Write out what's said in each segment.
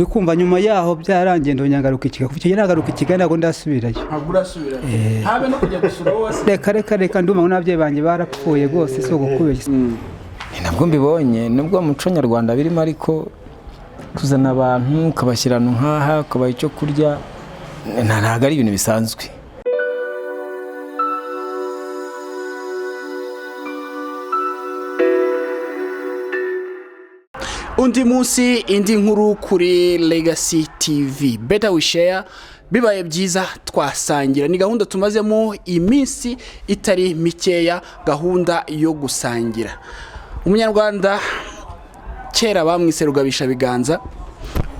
Kumva nyuma yaho byarangiye ndongera ngaruka ikiga kuko nagaruka ikiga ntago ndasubirayo agurasubira habe no kujya gusura wose reka nduma ngo nabyeyi banjye barapfuye rwose so gukubeshya nabwo mbibonye nubwo muco nyarwanda birimo ariko kuzana abantu kabashyirana nkaha kabaye icyo kurya ntago ari ibintu bisanzwe. Undi munsi indi nkuru kuri Legacy TV Better We Share bibaye byiza twasangira ni gahunda tumazemo iminsi itari mikeya gahunda yo gusangira. Umunyarwanda kera bamwise Rugabisha biganza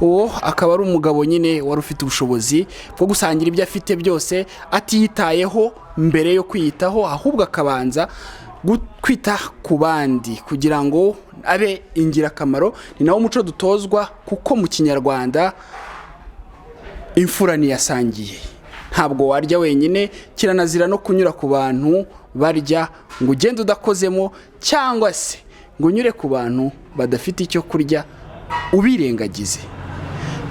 uwo akaba ari umugabo nyine wari ufite ubushobozi bwo gusangira ibyo afite byose atiyitayeho mbere yo kwiyitaho ahubwo akabanza kwita ku bandi kugira ngo abe ingirakamaro. Ni nawo muco dutozwa kuko mu Kinyarwanda imfura niyasangiye ntabwo warya wenyine, kiranazira no kunyura ku bantu barya ngo ugende udakozemo cyangwa se ngo unyure ku bantu badafite icyo kurya ubirengagize.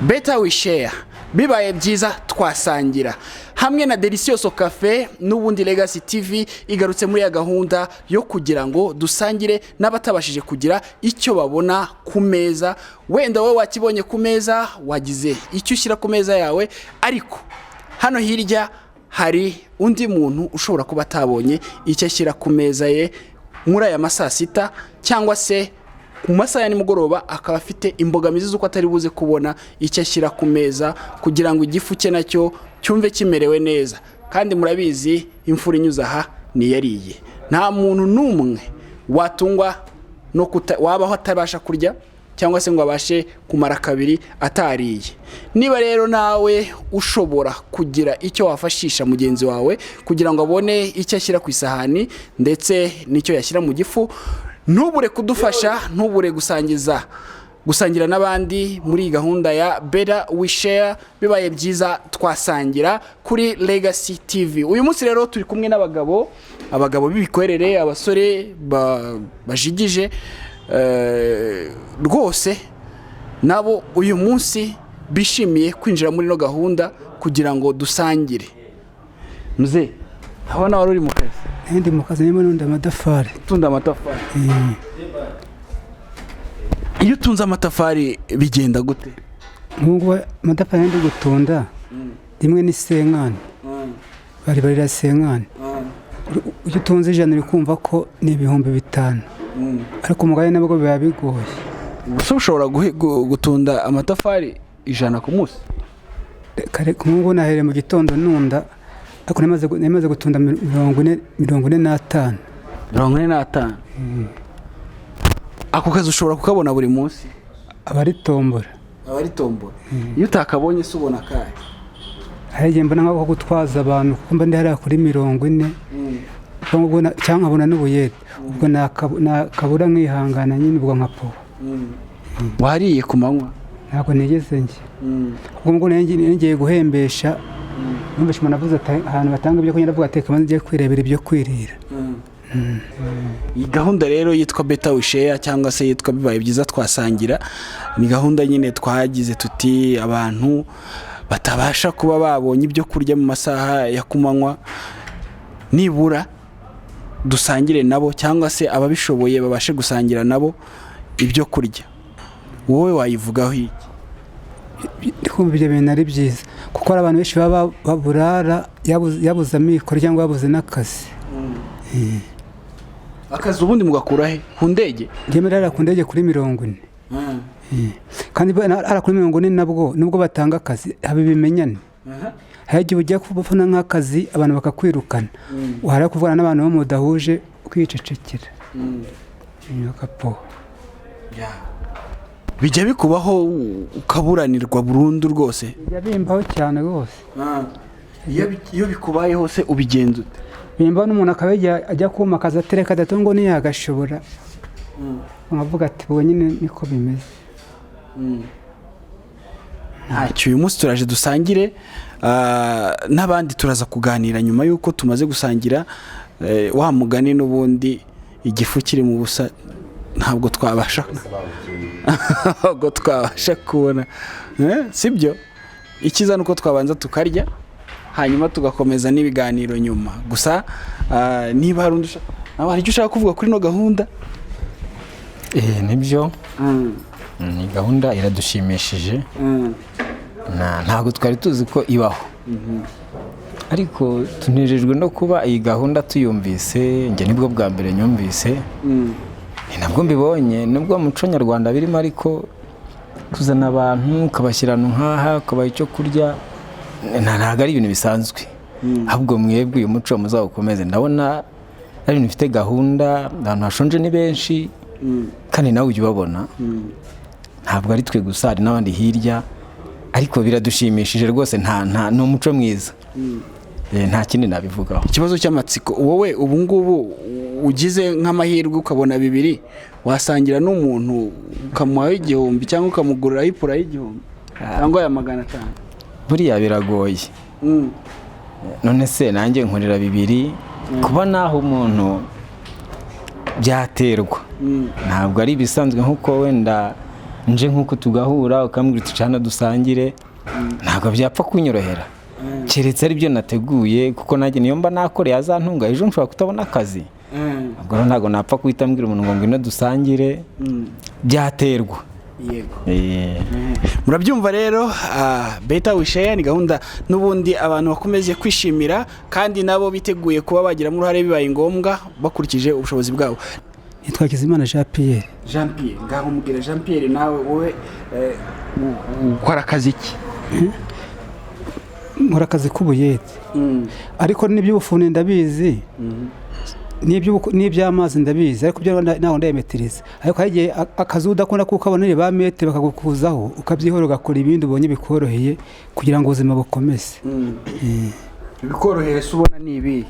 Better We Share bibaye byiza twasangira hamwe na Delicioso Cafe n'ubundi Legacy TV igarutse muri ya gahunda yo kugira ngo dusangire n'abatabashije kugira icyo babona ku meza. Wenda wowe wakibonye ku meza wagize icyo ushyira ku meza yawe, ariko hano hirya hari undi muntu ushobora kuba atabonye icyo ashyira ku meza ye muri aya masaa sita cyangwa se ku masaha ya nimugoroba, akaba afite imbogamizi z'uko atari buze kubona icyo ashyira ku meza kugira ngo igifu cye nacyo cyumve kimerewe neza. Kandi murabizi imfura inyuze aha niyariye, nta muntu n'umwe watungwa no wabaho atabasha kurya cyangwa se ngo abashe kumara kabiri atariye. Niba rero nawe ushobora kugira icyo wafashisha mugenzi wawe kugira ngo abone icyo ashyira ku isahani ndetse n'icyo yashyira mu gifu, ntubure kudufasha, ntubure gusangira n'abandi muri gahunda ya Better We Share bibaye byiza twasangira kuri Legacy TV. Uyu munsi rero turi kumwe n'abagabo b'ibikwerere, abasore bajigije rwose nabo uyu munsi bishimiye kwinjira muri no gahunda kugira ngo dusangire. Mzee, habona wari uri mu kazi? ndi mu kazi nyuma n'unda amatafari. Tunda amatafari. Iyo utunze amatafari bigenda gute? Nubwo amatafari ndi gutunda rimwe ni senkani. Bari barira senkani. Iyo utunze ijana uri kumva ko ni ibihumbi 5. Ariko umugabo nabwo biba bigoye. Gusa ushobora gutunda amatafari 100 ku munsi? Kare kumwe nahere mu gitondo nunda ariko nemaze gutunda 45. 45. Ako kazi ushobora kukabona buri munsi? Abari tombora. Iyo utakabonye se ubona kahe? Haje mbona nko gutwaza abantu kuko mba ndi hariya kuri 40. Ubwo cyangwa abona n'ubuyede. Ubwo nakabura nkihangana nyine ubwo nkapo. Wariye ku manywa? Ntabwo nigeze nje. Ubwo ngiye guhembesha. Numvise umuntu avuze ahantu batanga ibyo kunyara avuga ateka maze kwirebera ibyo kwirira. Iyi gahunda rero yitwa Better We Share cyangwa se yitwa bibaye byiza twasangira, ni gahunda nyine twagize tuti abantu batabasha kuba babonye ibyo kurya mu masaha ya kumanywa nibura dusangire nabo cyangwa se ababishoboye babashe gusangira nabo ibyo kurya. Wowe wayivugaho iki? Ndikumva ibyo bintu ari byiza kuko abantu benshi baba baburara yabuze amikoro cyangwa yabuze n'akazi. Akazi ubundi mugakura he? Ku ndege? Ngemerera ku ndege kuri 40. Kandi ara kuri 40 nubwo batanga akazi habibimenyane. Haje ujya kubafana nk'akazi abantu bakakwirukana. Uhara kuvugana n'abantu bo mudahuje kwicecekera. Kapo. Bijya bikubaho ukaburanirwa burundu rwose? Bijya bimbaho cyane rwose. Iyo bikubaye hose ubigenza ute? Bimba n'umuntu akabejya ajya kuma kaza tereka datongo ni yagashobora. Nkavuga ati bo nyine niko bimeze. Ntacyo uyu munsi turaje dusangire n'abandi turaza kuganira nyuma yuko tumaze gusangira wa mugani n'ubundi igifu kiri mu busa ntabwo twabasha kubona sibyo. Ikiza nuko twabanza tukarya hanyuma tugakomeza n'ibiganiro nyuma. Gusa niba hari undi hari icyo ushaka kuvuga kuri no gahunda? Nibyo, ni gahunda iradushimishije, ntabwo twari tuzi ko ibaho, ariko tunejejwe no kuba iyi gahunda tuyumvise. Njye nibwo bwa mbere nyumvise, ni nabwo mbibonye, nubwo muco nyarwanda birimo, ariko kuzana abantu ukabashyirana nk'aha ukabaha icyo kurya ntabwo ari ibintu bisanzwe, ahubwo mwebwe uyu muco muzawukomeze. Ndabona ari ibintu bifite gahunda, abantu bashonje ni benshi kandi nawe ujya ubabona, ntabwo ari twe gusa, hari n'abandi hirya, ariko biradushimishije rwose. Ni umuco mwiza, nta kindi nabivugaho. Ikibazo cy'amatsiko, wowe ubu ngubu ugize nk'amahirwe ukabona 2 wasangira n'umuntu ukamuha 1,000 cyangwa ukamugurira ipura y'1,000 cyangwa ya 500? Buriya biragoye. None se nanjye nkorera 2 kuba naho umuntu byaterwa, ntabwo ari bisanzwe nk'uko wenda nje nk'uko tugahura ukambwira tucana dusangire, ntabwo byapfa kunyorohera, keretse ari byo nateguye, kuko nanjye niyo mba nakoreye azantunga, ejo nshobora kutabona akazi, ntabwo napfa kuhita mbwira umuntu ngo ngwino dusangire, byaterwa. Yego. Murabyumva rero, Better We Share ni gahunda n'ubundi abantu bakomeje kwishimira, kandi nabo biteguye kuba bagiramo uruhare bibaye ngombwa bakurikije ubushobozi bwabo. Nitwa Kizimana Jean Pierre. Jean Pierre, ngaho mubwira Jean Pierre, nawe wowe ukora akazi ki? Nkora akazi k'ubuyede, ariko n'iby'ubufundi ndabizi, n'iby'amazi ndabizi, ariko byo naho ndayemetiriza. Ariko hagiye akazi udakunda kukabonera ba mete bakagukuzaho, ukabyihora ugakora ibindi ubonye bikoroheye kugira ngo ubuzima bukomeze. Bikoroheye se ubona ni ibi?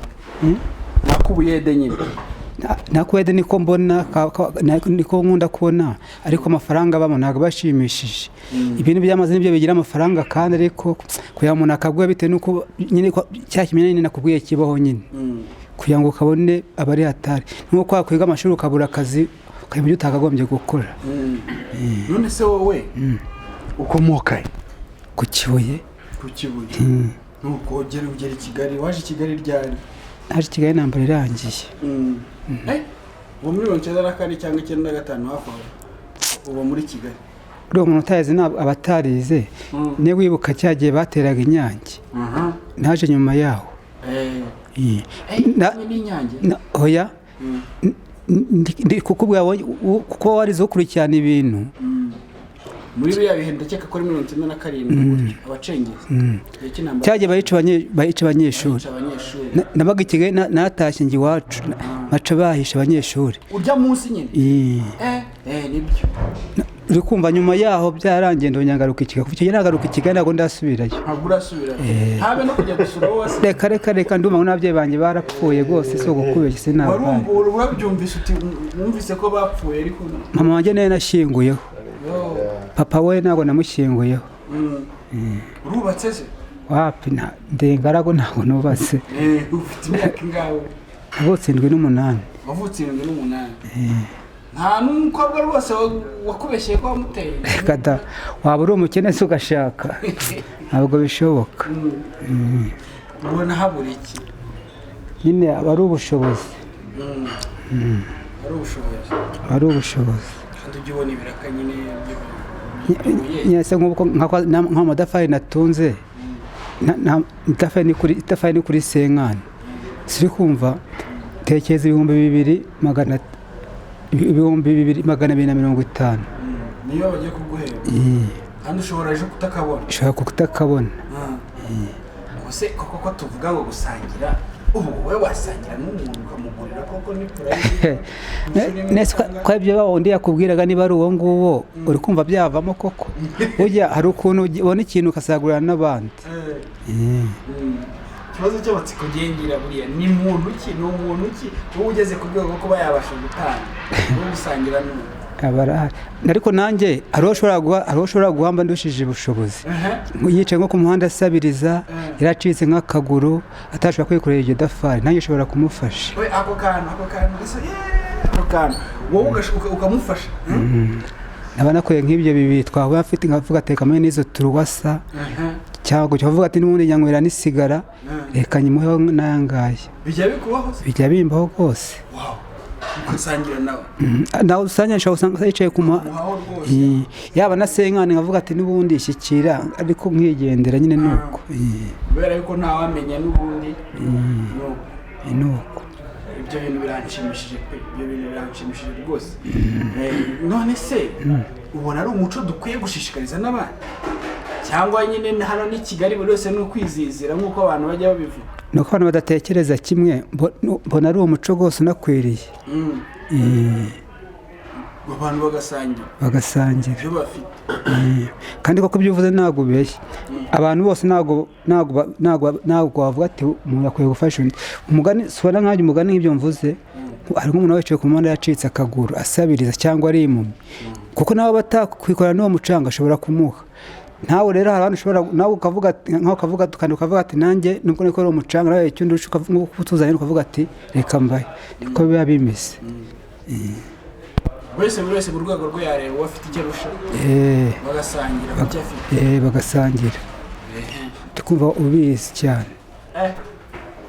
Nakubuyede nyine. Nakwede niko mbona, niko nkunda kubona, ariko amafaranga bamo ntabwo bashimishije. Ibintu by'amazi nibyo bigira amafaranga, kandi ariko kuya umuntu akagwa bite nuko nyine cyakimenya nyine nakubwiye kibaho nyine, kugira ngo ukabone abari hatari. Nuko kwakwiga amashuri ukabura akazi, ukabyo utakagombye gukora. None se wowe ukomoka ku Kibuye? Ku Kibuye. Nuko ugera i Kigali, waje Kigali ryari? Naje Kigali nambara irangiye. Ubu muri 1994 cyangwa 95 hafi aho uba muri Kigali? Uri umuntu utazi abatarize, ne wibuka cyagiye bateraga Inyange. Naje nyuma yaho. Oya, kuko warize ukurikirana ibintu muri biriya bihe, ndakeka ko ari 1997 abacengezi cyagiye bayica abanyeshuri. Nabaga i Kigali, natashye njye iwacu, baca bahisha abanyeshuri. Urya munsi nyine? Nibyo. Uri kumva nyuma yaho byarangiye ndongagaruka i Kigali. Kuko icyo nagaruka i Kigali ntabwo ndasubirayo. Ntabwo urasubirayo? Habe no kujya gusura wose? Reka ndumva n'ababyeyi banjye barapfuye rwose, so gukubeshya sinabana. Urabyumvise uti numvise ko bapfuye, ariko mama wanjye nawe nashyinguyeho, papa we ntabwo namushyinguyeho. Urubatse se? Wapi, ndengarago ntabwo nubatse. Ufite imyaka ingahe? Navutse 78. Wavutse 78? Nta n'umukobwa rwose wakubeshyeye ko wamuteye? Kada, waba uri umukene se ugashaka? Ntabwo bishoboka. Ubona habura iki? Nyine aba ari ubushobozi. Ari ubushobozi. Kandi ujya ubona ibiraka nyine nyese nk'amadafari natunze, itafari ni kuri senkani. Siri kumva, tekeza 2,250. Niyo bagiye kuguhera? Kandi ushobora ejo kutakabona? Ushobora kutakabona. Ubuse koko tuvuga ngo gusangira, ubu wowe wasangira n'umuntu ukamugurira koko ni purayi? Nese ko ibyo bawundi yakubwiraga niba ari uwo nguwo, uri kumva byavamo koko? Ujya hari ukuntu ubona ikintu ukasagurira n'abandi. Ikibazo cy'amatsiko gengira buriya ni muntu ki? Ni umuntu ki wowe ugeze ku rwego rwo kuba yabasha gutanga no gusangira n'umuntu? Abarahari, ariko nanjye ariho ushobora guhamba ndushije ubushobozi. Yicaye nko ku muhanda asabiriza, yaracitse nk'akaguru, atashobora kwikorera iryo dafari, nanjye ushobora kumufasha. Ako kantu ako kantu wowe ukamufasha. naba nakuye nk'ibyo bibiri twaba afite nkavuga ati kamwe n'izo turuwasa cyangwa ukavuga ati n'ubundi nyanywera n'isigara reka nyimuheho n'ayangaye. Bijya bikubaho se? Bijya bimbaho rwose. Ugasangira nawe? Nawe usangira nshobora gusanga yicaye ku yaba na senkani nkavuga ati n'ubundi ishyikira ariko nkigendera nyine nuko. Kubera yuko ntawamenya n'ubundi nuko. Ibyo bintu biranshimishije pe, ibyo bintu biranshimishije rwose. None se ubona ari umuco dukwiye gushishikariza n'abandi cyangwa nyine hano ni Kigali buri wese ni ukwizizira nk'uko abantu bajya babivuga? Nuko abantu badatekereza kimwe, mbona ari umuco rwose unakwiriye. Abantu bagasangira ibyo bafite. kandi koko ibyo uvuze ntabwo ubeshya. Abantu bose ntabwo bavuga ati umuntu akwiye gufasha undi. Umugani subona nk'aho umugani nk'ibyo mvuze, hari nk'umuntu wicaye ku muhanda yacitse akaguru asabiriza cyangwa ari impumyi, kuko nawe batakwikorana n'uwo mucanga ashobora kumuha. Ntawe rero hari abantu ushobora nawe ukavuga ukavuga ati nanjye nubwo niko ari umucanga nawe icyo ndusha ukutuzanye ukavuga ati reka mbaye, niko biba bimeze. Buri wese mu rwego rwo yareba uwo afite icyo arusha bagasangira icyo afite. Bagasangira tukumva ubizi cyane.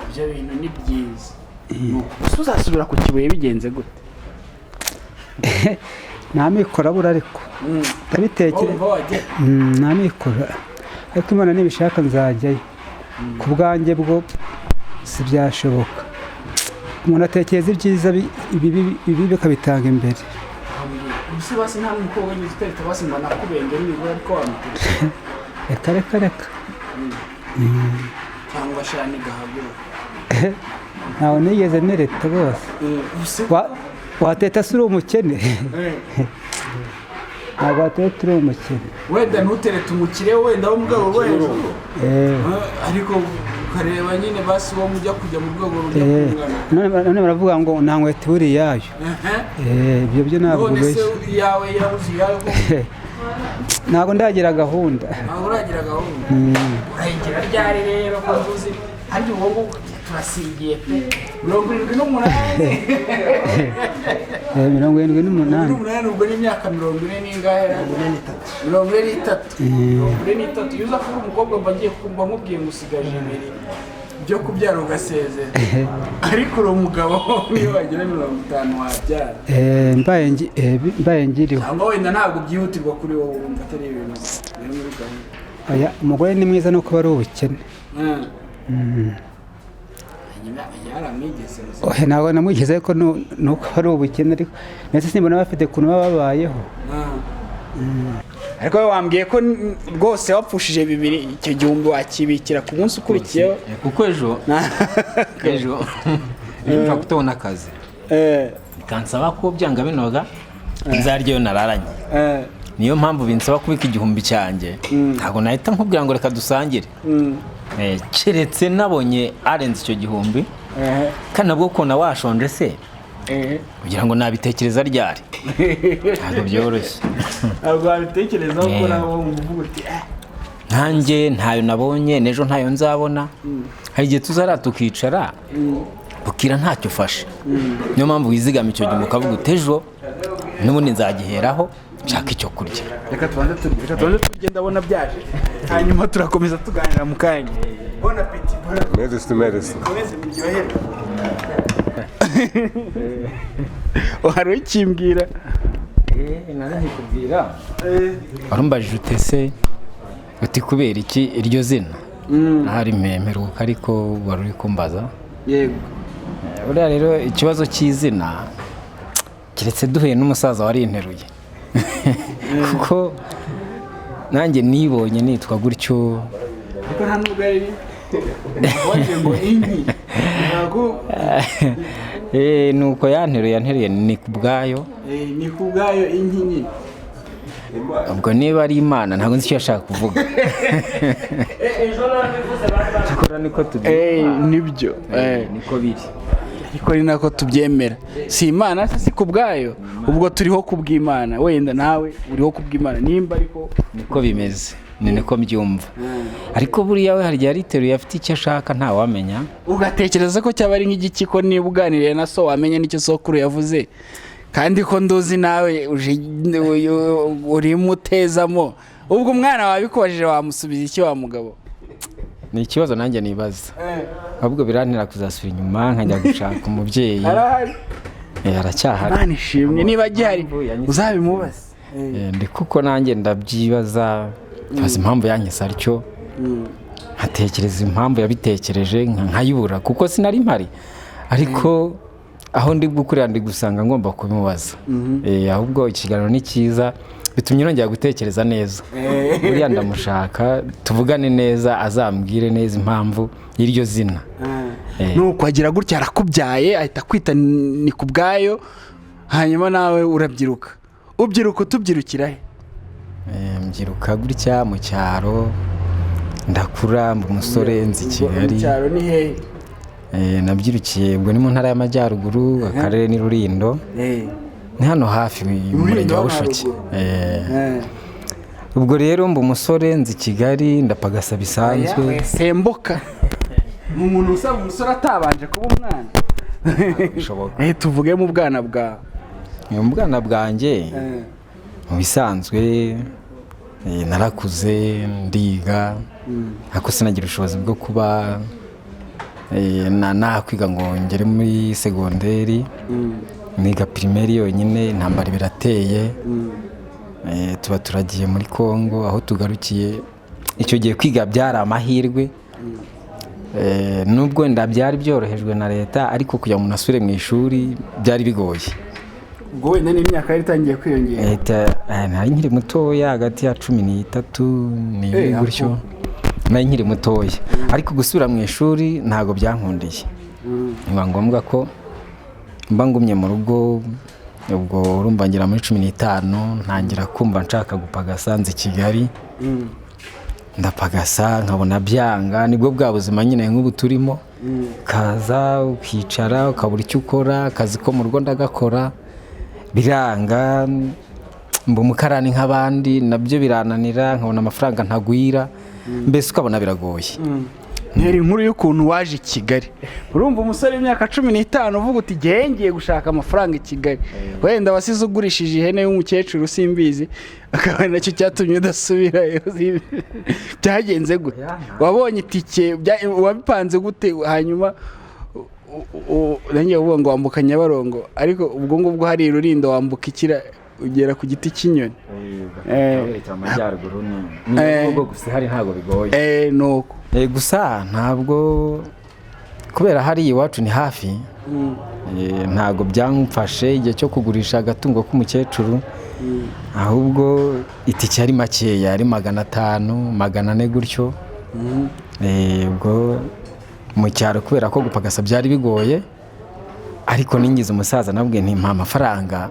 Ibyo bintu ni byiza. Gusa uzasubira ku Kibuye bigenze gute? Nta mikoro abura ariko ndabitekera. Nta mikoro ariko Imana nibishaka nzajyayo. Ku bwanjye bwo si byashoboka. Umuntu atekereza ibyiza ibi bikabitanga imbere. Ubuse basi nta mukobwa wigeze utereta basi ngo nakubenge nibura ariko wamutera? Reka. Cyangwa shani gahaguruka? Ntawe nigeze nereta rwose. Wateta si uri umukene? Ntabwo wateta uri umukene. Wenda ntuterete umukire wenda wo mu rwego rwo hejuru, ariko ukareba nyine basi uwo mujya kujya mu rwego rujya kungana. None baravuga ngo nta nkweto ibura iyayo. Ibyo byo ntabwo ubeshya. None se iyawe irabuze iyayo? Ntabwo ndagira gahunda. Ntabwo uragira gahunda? Urayigira ryari rero ko nzuzi handi uwo ngo turasigiye pe 78. 78 ubwo ni imyaka 40 n'ingahe? 43. Yuza kuba umukobwa mba ngiye kumva nkubwiye ngo usigaje ibiri byo kubyara ugasezera, ariko uri umugabo niyo wagira 50 wabyara. Mbaye ngiriho. Cyangwa wenda ntabwo byihutirwa kuri wowe wumva atari ibintu biri muri gahunda. Umugore ni mwiza nuko ari ubukene. Ntabwo namwigeze ariko nuko ari ubukene, ariko ndetse simbona bafite ukuntu baba babayeho. Ariko wambwiye ko rwose wapfushije bibiri, icyo gihumbi wakibikira ku munsi ukurikiyeho? Kuko ejo mfa kutubona akazi bikansaba ko byanga binoga nzaryeyo nararanye. Niyo mpamvu binsaba kubika igihumbi cyanjye. Ntabwo nahita nkubwira ngo reka dusangire, keretse nabonye arenze icyo gihumbi. Kandi nabwo ko washonje se kugira ngo nabitekereza ryari? Ntabwo byoroshye. Ntabwo wabitekerezaho ko nawe uvuga uti nkanjye ntayo nabonye, n'ejo ntayo nzabona. Hari igihe tuzara tukicara bukira ntacyo ufashe. Niyo mpamvu wizigama icyo gihe ukavuga uti ejo n'ubundi nzagiheraho nshaka icyo kurya. Reka tubanze turye ndabona byaje, hanyuma turakomeza tuganira mu kanya. Bon appétit. Merci. Wari ukimbwira? Nari kubwira. Warumbajije utese uti kubera iki iryo zina? Ahari mperuka ariko wari uri kumbaza. Yego. Uriya rero ikibazo cy'izina kiretse duhuye n'umusaza wari interuye. Kuko nanjye nibonye nitwa gutyo. Ariko nta nubwo ari ngo inki. Nuko yanteruye ni kubwayo. Ni kubwayo inki nyine. Ubwo niba ari Imana ntabwo nzi icyo yashaka kuvuga. Cyakora niko tubyemera. Nibyo. Niko biri. Ariko ni nako tubyemera. Si Imana si kubwayo. Ubwo turiho kubw'Imana. Wenda nawe uriho kubw'Imana nimba ariko niko bimeze. ni niko mbyumva ariko buriya we hari igihe ariteruye afite icyo ashaka ntawamenya ugatekereza ko cyaba ari nk'igiki ko niba uganiriye na so wamenya n'icyo sokuru yavuze kandi ko nduzi nawe urimo utezamo ubwo umwana wabikubajije wamusubiza iki wa mugabo? ni ikibazo nanjye nibaza ahubwo birantera kuzasubira inyuma nkajya gushaka umubyeyi arahari aracyahari Imana ishimwe niba agihari uzabimubaze ndi kuko nanjye ndabyibaza nkazi impamvu yanyise atyo nkatekereza impamvu yabitekereje nkayibura kuko sinari mpari ariko aho ndi gukurira ndi gusanga ngomba kubimubaza ahubwo ikiganiro ni cyiza bitumye nongera gutekereza neza buriya ndamushaka tuvugane neza azambwire neza impamvu y'iryo zina nuko agira gutya arakubyaye ahita kwita ni ku bwayo hanyuma nawe urabyiruka ubyiruka tubyirukira he? mbyiruka gutya mu cyaro ndakura mba umusore nzi Kigali mu cyaro ni hehe? nabyirukiye ubwo ni mu ntara y'amajyaruguru akarere ni Rulindo ni hano hafi umurenge wa Bushoki ubwo rero mba umusore nzi Kigali ndapagasa bisanzwe semboka umuntu usaba umusore atabanje kuba umwana bishoboka tuvuge mu bwana bwawe mu bwana bwanjye mu bisanzwe narakuze ndiga ariko sinagira ubushobozi bwo kuba nakwiga ngo ngere muri segonderi niga pirimeri yonyine intambara birateye tuba turagiye muri Kongo aho tugarukiye icyo gihe kwiga byari amahirwe nubwo wenda byari byorohejwe na leta ariko kugira ngo umuntu asubire mu ishuri byari bigoye ubwo wenda n'imyaka yari itangiye kwiyongera nari nkiri mutoya hagati ya 13 n'ibiri gutyo nari nkiri mutoya ariko gusubira mu ishuri ntago byankundiye biba ngombwa ko mba ngumye mu rugo ubwo urumva ngira muri 15 ntangira kumva nshaka gupagasa nzi Kigali ndapagasa nkabona byanga nibwo bwa buzima nyine nk'ubu turimo kaza ukicara ukabura icyo ukora akazi ko mu rugo ndagakora biranga mba umukarani nk'abandi nabyo birananira nkabona amafaranga ntagwira mbese ukabona biragoye ntera inkuru y'ukuntu waje i Kigali urumva umusore w'imyaka 15 uvuga uti ngiye gushaka amafaranga i Kigali wenda wasize ugurishije ihene y'umukecuru simbizi akaba nacyo cyatumye udasubirayo byagenze gute wabonye itike wabipanze gute hanyuma nanjye uvuga ngo wambuka Nyabarongo ariko ubwo ngubwo hari Rulindo wambuka ikira ugera ku giti cy'inyoni amajyaruguru ni ubwo gusa hari ntago bigoye nuko gusa ntabwo kubera hari iwacu ni hafi ntago byamfashe igihe cyo kugurisha agatungo k'umukecuru ahubwo itike yari makeya yari 500 400 gutyo ubwo mu cyaro kubera ko gupagasa byari bigoye ariko ningize umusaza nabwiye nti mpa amafaranga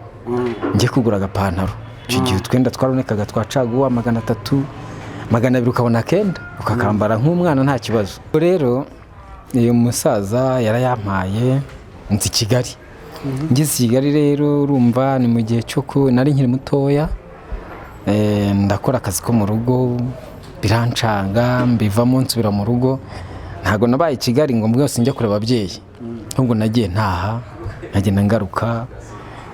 njye kugura agapantaro icyo gihe twenda twarunekaga twacaguwa 300 200 ukabona kenda ukakambara nk'umwana nta kibazo rero uyu musaza yarayampaye nzi Kigali ngeze Kigali rero urumva ni mu gihe cyo ko nari nkiri mutoya ndakora akazi ko mu rugo birancanga mbivamo nsubira mu rugo ntago nabaye i Kigali ngo mbwose njya kureba ababyeyi ahubwo nagiye ntaha nkagenda ngaruka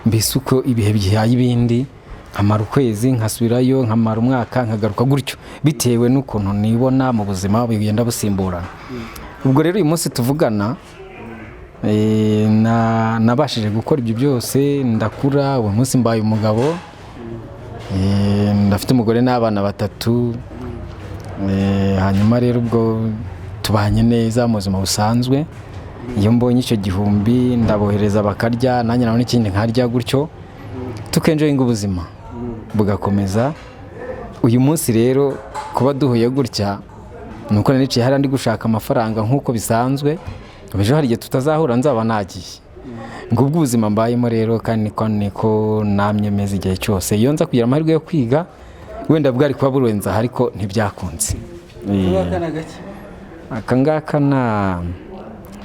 mbese uko ibihe bihaye ibindi nkamara ukwezi nkasubirayo nkamara umwaka nkagaruka gutyo bitewe n'ukuntu nibona mu buzima bugenda busimburana ubwo rero uyu munsi tuvugana nabashije gukora ibyo byose ndakura uwo munsi mbaye umugabo ndafite umugore n'abana 3 hanyuma rero ubwo tubanye neza mu buzima busanzwe iyo mbonye icyo gihumbi ndabohereza bakarya nanjye nabona ikindi nkarya gutyo tukenjoyinga ubuzima bugakomeza uyu munsi rero kuba duhuye gutya nuko niciye hari ndi gushaka amafaranga nk'uko bisanzwe ejo hari igihe tutazahura nzaba nagiye ngo ubwo ubuzima mbayemo rero kandi niko namye meze igihe cyose iyo nza kugira amahirwe yo kwiga wenda bwari kuba burenza ariko ntibyakunze aka ngaka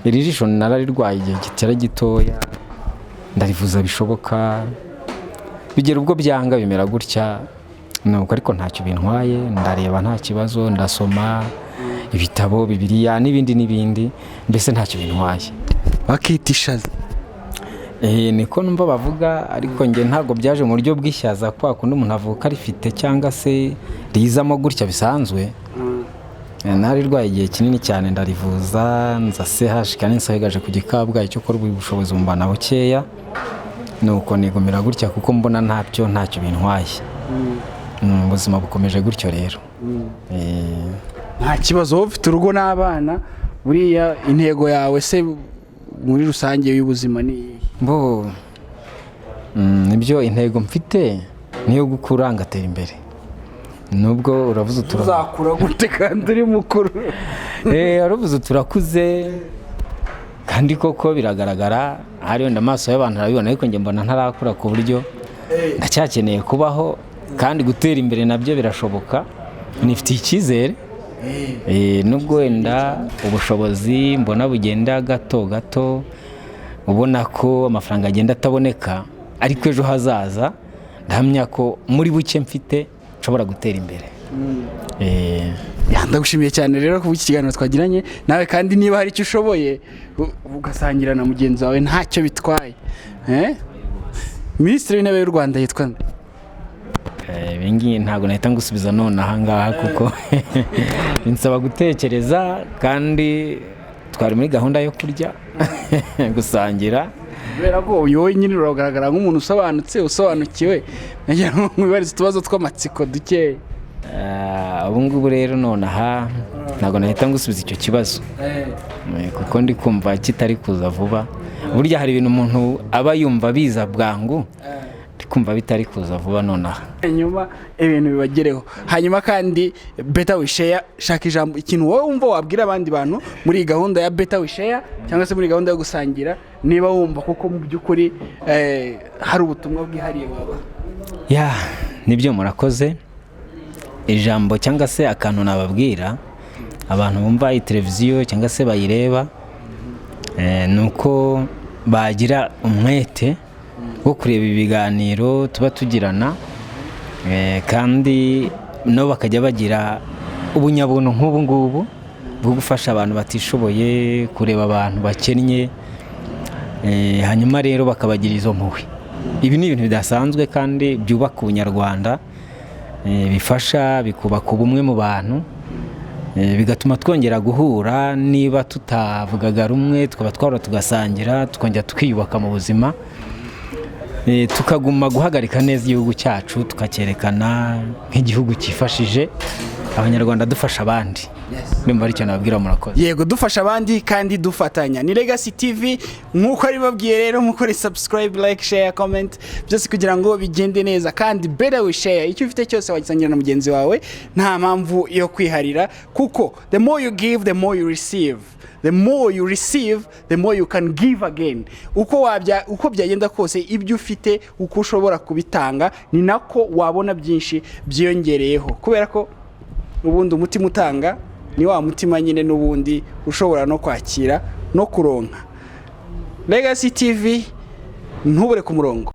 iri jisho nararirwaye igihe kitari gitoya ndarivuza bishoboka bigera ubwo byanga bimera gutya nuko ariko ntacyo bintwaye, ndareba nta kibazo, ndasoma ibitabo, Bibiliya n'ibindi, mbese ntacyo bintwaye. bakita ishaza. Niko numva bavuga, ariko njye ntabwo byaje mu buryo bw'ishyaza kwa kundi umuntu avuka rifite cyangwa se rizamo gutya bisanzwe. Narirwaye igihe kinini cyane ndarivuza, nza CH kandi nsahigaje ku Gikabwayi cyo kora ubushobozi bumbana bukeya, nuko nigumira gutya kuko mbona ntacyo bintwaye. Ubuzima bukomeje gutyo rero. Nta kibazo, ufite urugo n'abana, buriya intego yawe se muri rusange y'ubuzima ni nibyo intego mfite niyo gukura ngatera imbere. Nubwo uravuze uzakura gute kandi uri mukuru? Uravuze turakuze kandi koko biragaragara, hari wenda amaso y'abantu arabibona, ariko njye mbona ntarakura ku buryo ndacyakeneye kubaho kandi gutera imbere nabyo birashoboka. Nifitiye icyizere, nubwo wenda ubushobozi mbona bugenda gato, ubona ko amafaranga agenda ataboneka, ariko ejo hazaza ndahamya ko muri buke mfite nshobora gutera imbere. Ndagushimiye cyane rero ku kiganiro twagiranye nawe, kandi niba hari icyo ushoboye ugasangira na mugenzi wawe ntacyo bitwaye. Minisitiri w'Intebe y'u Rwanda yitwa nde? Ibingiyi ntabwo nahita ngusubiza none ahangaha kuko binsaba gutekereza, kandi twari muri gahunda yo kurya gusangira. Kubera ko wowe nyine uragaragara nk'umuntu usobanukiwe, nagira ngo mwibarize utubazo tw'amatsiko dukeya. Ubu ngubu rero none aha ntabwo nahita ngusubiza icyo kibazo kuko ndi kumva kitari kuza vuba. Burya hari ibintu umuntu aba yumva biza bwangu, kumva bitari kuza vuba nonaha, hanyuma ibintu bibagereho. Hanyuma kandi Better We Share, shaka ijambo, ikintu wowe wumva wabwira abandi bantu muri gahunda ya Better We Share cyangwa se muri gahunda yo gusangira, niba wumva kuko mu by'ukuri hari ubutumwa bwihariye waba. Nibyo murakoze. Ijambo cyangwa se akantu nababwira abantu bumva iyi televiziyo cyangwa se bayireba, nuko bagira umwete wo kureba ibiganiro tuba tugirana, kandi no bakajya bagira ubunyabuntu nk'ubu ngubu bwo gufasha abantu batishoboye, kureba abantu bakennye, hanyuma rero bakabagira izo mpuhwe. Ibi ni ibintu bidasanzwe kandi byubaka ubunyarwanda, bifasha bikubaka ubumwe mu bantu, bigatuma twongera guhura, niba tutavugaga rumwe tukaba twahora tugasangira, tukongera tukiyubaka mu buzima, tukaguma guhagarika neza igihugu cyacu, tukacyerekana nk'igihugu cyifashije abanyarwanda, dufasha abandi. Nimba ari cyo nababwira murakoze. Yego, dufasha abandi kandi dufatanya. Ni Legacy TV, nkuko ari babwiye rero mukore subscribe, like, share, comment, byose kugira ngo bigende neza. Kandi Better We Share, icyo ufite cyose wagisangira na mugenzi wawe, nta mpamvu yo kwiharira, kuko the more you give, the more you receive. The more you receive, the more you can give again. Uko byagenda kose, ibyo ufite uko ushobora kubitanga, ni nako wabona byinshi byiyongereyeho, kubera ko ubundi umutima utanga ni wa mutima nyine n'ubundi ushobora no kwakira no kuronka. Legacy TV, ntubure ku murongo.